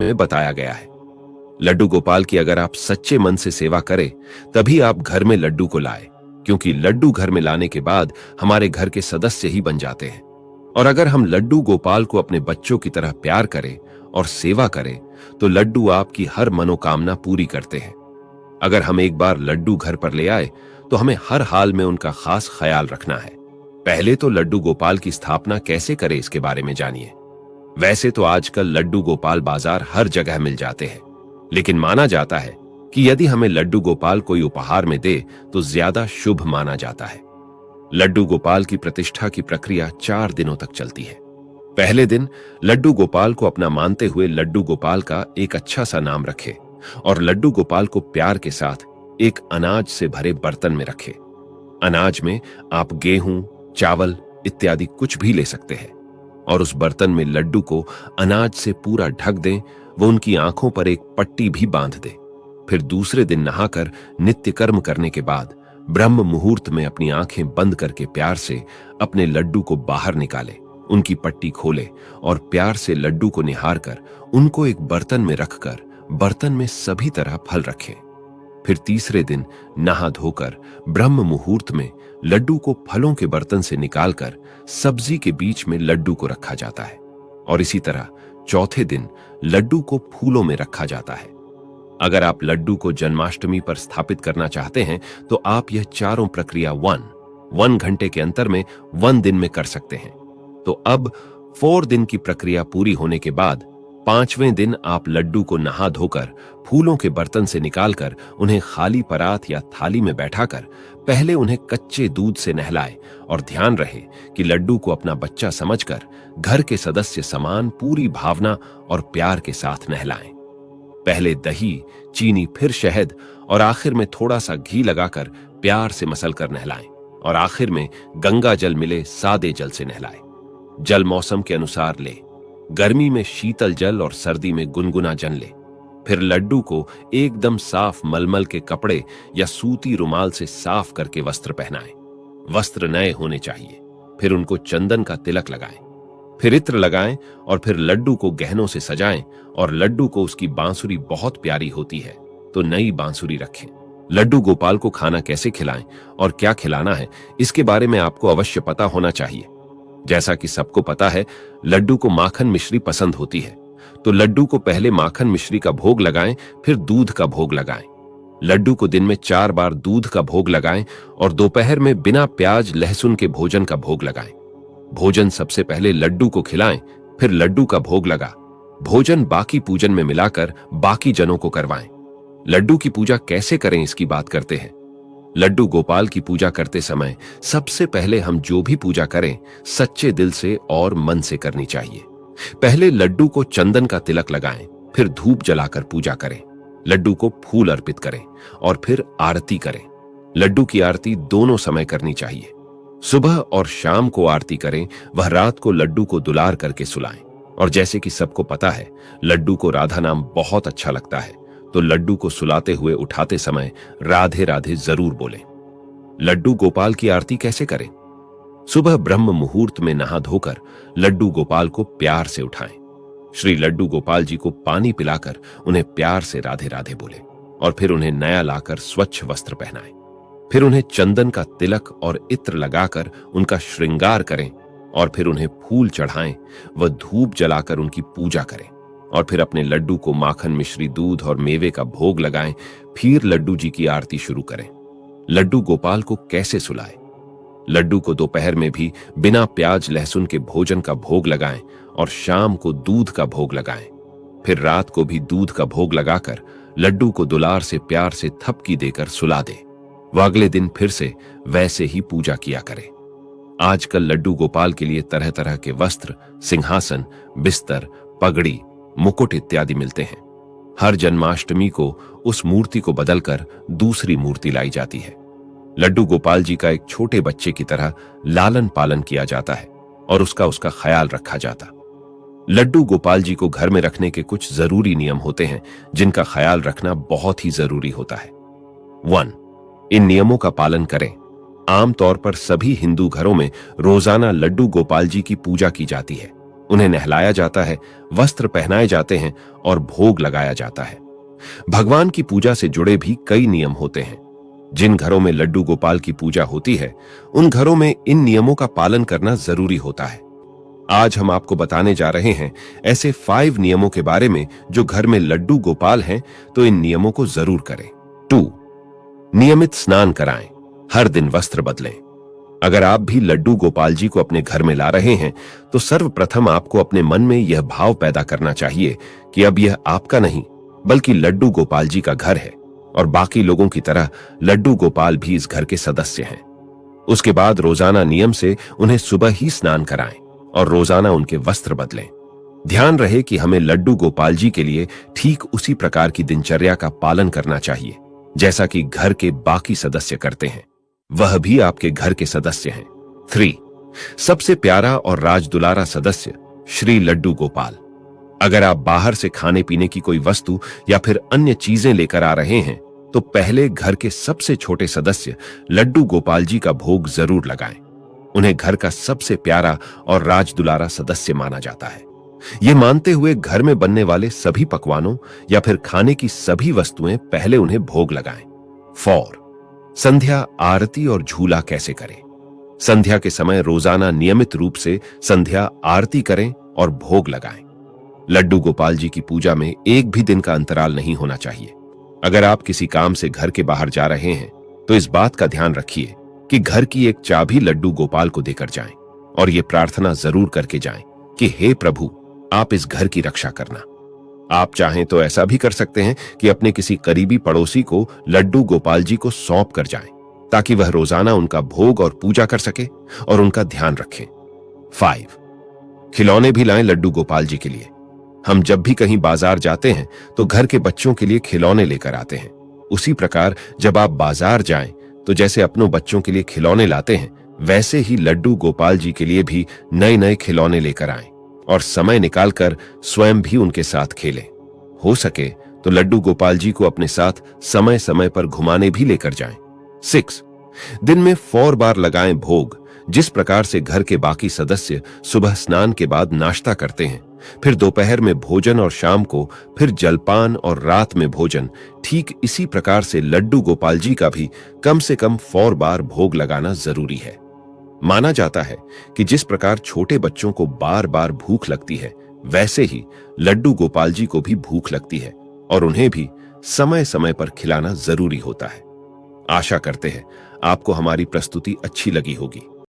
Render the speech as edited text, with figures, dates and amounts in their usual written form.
में बताया गया है। लड्डू गोपाल की अगर आप सच्चे मन से सेवा करें तभी आप घर में लड्डू को लाए, क्योंकि लड्डू घर में लाने के बाद हमारे घर के सदस्य ही बन जाते हैं। और अगर हम लड्डू गोपाल को अपने बच्चों की तरह प्यार करें और सेवा करें तो लड्डू आपकी हर मनोकामना पूरी करते हैं। अगर हम एक बार लड्डू घर पर ले आए तो हमें हर हाल में उनका खास ख्याल रखना है। पहले तो लड्डू गोपाल की स्थापना कैसे करें इसके बारे में जानिए। वैसे तो आजकल लड्डू गोपाल बाजार हर जगह मिल जाते हैं, लेकिन माना जाता है कि यदि हमें लड्डू गोपाल कोई उपहार में दे तो ज्यादा शुभ माना जाता है। लड्डू गोपाल की प्रतिष्ठा की प्रक्रिया 4 दिनों तक चलती है। पहले दिन लड्डू गोपाल को अपना मानते हुए लड्डू गोपाल का एक अच्छा सा नाम रखे और लड्डू गोपाल को प्यार के साथ एक अनाज से भरे बर्तन में रखे। अनाज में आप गेहूं, चावल इत्यादि कुछ भी ले सकते हैं और उस बर्तन में लड्डू को अनाज से पूरा ढक दें। वो उनकी आंखों पर एक पट्टी भी बांध दे। फिर दूसरे दिन नहाकर नित्य कर्म करने के बाद ब्रह्म मुहूर्त में अपनी आंखें बंद करके प्यार से अपने लड्डू को बाहर निकाले, उनकी पट्टी खोले और प्यार से लड्डू को निहार कर उनको एक बर्तन में रखकर बर्तन में सभी तरह फल रखें। फिर तीसरे दिन नहा धोकर ब्रह्म मुहूर्त में लड्डू को फलों के बर्तन से निकालकर सब्जी के बीच में लड्डू को रखा जाता है और इसी तरह चौथे दिन लड्डू को फूलों में रखा जाता है। अगर आप लड्डू को जन्माष्टमी पर स्थापित करना चाहते हैं तो आप यह चारों प्रक्रिया 1 घंटे के अंतर में 1 दिन में कर सकते हैं। तो अब 4 दिन की प्रक्रिया पूरी होने के बाद 5वें दिन आप लड्डू को नहा धोकर फूलों के बर्तन से निकालकर उन्हें खाली परात या थाली में बैठाकर पहले उन्हें कच्चे दूध से नहलाए और ध्यान रहे कि लड्डू को अपना बच्चा समझकर घर के सदस्य समान पूरी भावना और प्यार के साथ नहलाएं। पहले दही, चीनी, फिर शहद और आखिर में थोड़ा सा घी लगाकर प्यार से मसलकर नहलाएं और आखिर में गंगा जल मिले सादे जल से नहलाएं। जल मौसम के अनुसार ले, गर्मी में शीतल जल और सर्दी में गुनगुना जल ले। फिर लड्डू को एकदम साफ मलमल के कपड़े या सूती रुमाल से साफ करके वस्त्र पहनाएं। वस्त्र नए होने चाहिए। फिर उनको चंदन का तिलक लगाएं, फिर इत्र लगाएं और फिर लड्डू को गहनों से सजाएं और लड्डू को उसकी बांसुरी बहुत प्यारी होती है तो नई बांसुरी रखें। लड्डू गोपाल को खाना कैसे खिलाएं और क्या खिलाना है इसके बारे में आपको अवश्य पता होना चाहिए। जैसा कि सबको पता है, लड्डू को माखन मिश्री पसंद होती है, तो लड्डू को पहले माखन मिश्री का भोग लगाएं, फिर दूध का भोग लगाएं। लड्डू को दिन में 4 बार दूध का भोग लगाएं और दोपहर में बिना प्याज लहसुन के भोजन का भोग लगाएं। भोजन सबसे पहले लड्डू को खिलाएं, फिर लड्डू का भोग लगा भोजन बाकी पूजन में मिलाकर बाकी जनों को करवाएं। लड्डू की पूजा कैसे करें इसकी बात करते हैं। लड्डू गोपाल की पूजा करते समय सबसे पहले हम जो भी पूजा करें सच्चे दिल से और मन से करनी चाहिए। पहले लड्डू को चंदन का तिलक लगाएं, फिर धूप जलाकर पूजा करें। लड्डू को फूल अर्पित करें और फिर आरती करें। लड्डू की आरती दोनों समय करनी चाहिए। सुबह और शाम को आरती करें, वह रात को लड्डू को दुलार करके सुलाएं। और जैसे कि सबको पता है, लड्डू को राधा नाम बहुत अच्छा लगता है, तो लड्डू को सुलाते हुए उठाते समय राधे राधे जरूर बोलें। लड्डू गोपाल की आरती कैसे करें। सुबह ब्रह्म मुहूर्त में नहा धोकर लड्डू गोपाल को प्यार से उठाएं। श्री लड्डू गोपाल जी को पानी पिलाकर उन्हें प्यार से राधे राधे बोले और फिर उन्हें नया लाकर स्वच्छ वस्त्र पहनाएं। फिर उन्हें चंदन का तिलक और इत्र लगाकर उनका श्रृंगार करें और फिर उन्हें फूल चढ़ाएं व धूप जलाकर उनकी पूजा करें और फिर अपने लड्डू को माखन मिश्री दूध और मेवे का भोग लगाएं। फिर लड्डू जी की आरती शुरू करें। लड्डू गोपाल को कैसे सुलाएं। लड्डू को दोपहर में भी बिना प्याज लहसुन के भोजन का भोग लगाएं और शाम को दूध का भोग लगाएं। फिर रात को भी दूध का भोग लगाकर लड्डू को दुलार से प्यार से थपकी देकर सुला दे। वह अगले दिन फिर से वैसे ही पूजा किया करे। आजकल लड्डू गोपाल के लिए तरह तरह के वस्त्र, सिंहासन, बिस्तर, पगड़ी, मुकुट इत्यादि मिलते हैं। हर जन्माष्टमी को उस मूर्ति को बदलकर दूसरी मूर्ति लाई जाती है। लड्डू गोपाल जी का एक छोटे बच्चे की तरह लालन पालन किया जाता है और उसका ख्याल रखा जाता। लड्डू गोपाल जी को घर में रखने के कुछ जरूरी नियम होते हैं जिनका ख्याल रखना बहुत ही जरूरी होता है। 1. इन नियमों का पालन करें। आमतौर पर सभी हिंदू घरों में रोजाना लड्डू गोपाल जी की पूजा की जाती है। उन्हें नहलाया जाता है, वस्त्र पहनाए जाते हैं और भोग लगाया जाता है। भगवान की पूजा से जुड़े भी कई नियम होते हैं। जिन घरों में लड्डू गोपाल की पूजा होती है, उन घरों में इन नियमों का पालन करना जरूरी होता है। आज हम आपको बताने जा रहे हैं ऐसे 5 नियमों के बारे में जो घर में लड्डू गोपाल हैं तो इन नियमों को जरूर करें। 2. नियमित स्नान कराएं, हर दिन वस्त्र बदलें। अगर आप भी लड्डू गोपाल जी को अपने घर में ला रहे हैं तो सर्वप्रथम आपको अपने मन में यह भाव पैदा करना चाहिए कि अब यह आपका नहीं बल्कि लड्डू गोपाल जी का घर है और बाकी लोगों की तरह लड्डू गोपाल भी इस घर के सदस्य हैं। उसके बाद रोजाना नियम से उन्हें सुबह ही स्नान कराएं और रोजाना उनके वस्त्र बदलें। ध्यान रहे कि हमें लड्डू गोपाल जी के लिए ठीक उसी प्रकार की दिनचर्या का पालन करना चाहिए जैसा कि घर के बाकी सदस्य करते हैं। वह भी आपके घर के सदस्य हैं। 3. सबसे प्यारा और राजदुलारा सदस्य श्री लड्डू गोपाल। अगर आप बाहर से खाने पीने की कोई वस्तु या फिर अन्य चीजें लेकर आ रहे हैं तो पहले घर के सबसे छोटे सदस्य लड्डू गोपाल जी का भोग जरूर लगाएं। उन्हें घर का सबसे प्यारा और राजदुलारा सदस्य माना जाता है। ये मानते हुए घर में बनने वाले सभी पकवानों या फिर खाने की सभी वस्तुएं पहले उन्हें भोग लगाएं। 4. संध्या आरती और झूला कैसे करें। संध्या के समय रोजाना नियमित रूप से संध्या आरती करें और भोग लगाएं। लड्डू गोपाल जी की पूजा में एक भी दिन का अंतराल नहीं होना चाहिए। अगर आप किसी काम से घर के बाहर जा रहे हैं तो इस बात का ध्यान रखिए कि घर की एक चाबी लड्डू गोपाल को देकर जाएं और ये प्रार्थना जरूर करके जाएं कि हे प्रभु, आप इस घर की रक्षा करना। आप चाहें तो ऐसा भी कर सकते हैं कि अपने किसी करीबी पड़ोसी को लड्डू गोपाल जी को सौंप कर जाएं ताकि वह रोजाना उनका भोग और पूजा कर सके और उनका ध्यान रखें। 5. खिलौने भी लाएं लड्डू गोपाल जी के लिए। हम जब भी कहीं बाजार जाते हैं तो घर के बच्चों के लिए खिलौने लेकर आते हैं। उसी प्रकार जब आप बाजार जाएं तो जैसे अपनों बच्चों के लिए खिलौने लाते हैं वैसे ही लड्डू गोपाल जी के लिए भी नए नए खिलौने लेकर आएं और समय निकालकर स्वयं भी उनके साथ खेलें। हो सके तो लड्डू गोपाल जी को अपने साथ समय समय पर घुमाने भी लेकर जाएं। 6. दिन में 4 बार लगाएं भोग। जिस प्रकार से घर के बाकी सदस्य सुबह स्नान के बाद नाश्ता करते हैं, फिर दोपहर में भोजन और शाम को फिर जलपान और रात में भोजन, ठीक इसी प्रकार से लड्डू गोपाल जी का भी कम से कम 4 बार भोग लगाना जरूरी है। माना जाता है कि जिस प्रकार छोटे बच्चों को बार बार भूख लगती है वैसे ही लड्डू गोपाल जी को भी भूख लगती है और उन्हें भी समय समय पर खिलाना जरूरी होता है। आशा करते हैं आपको हमारी प्रस्तुति अच्छी लगी होगी।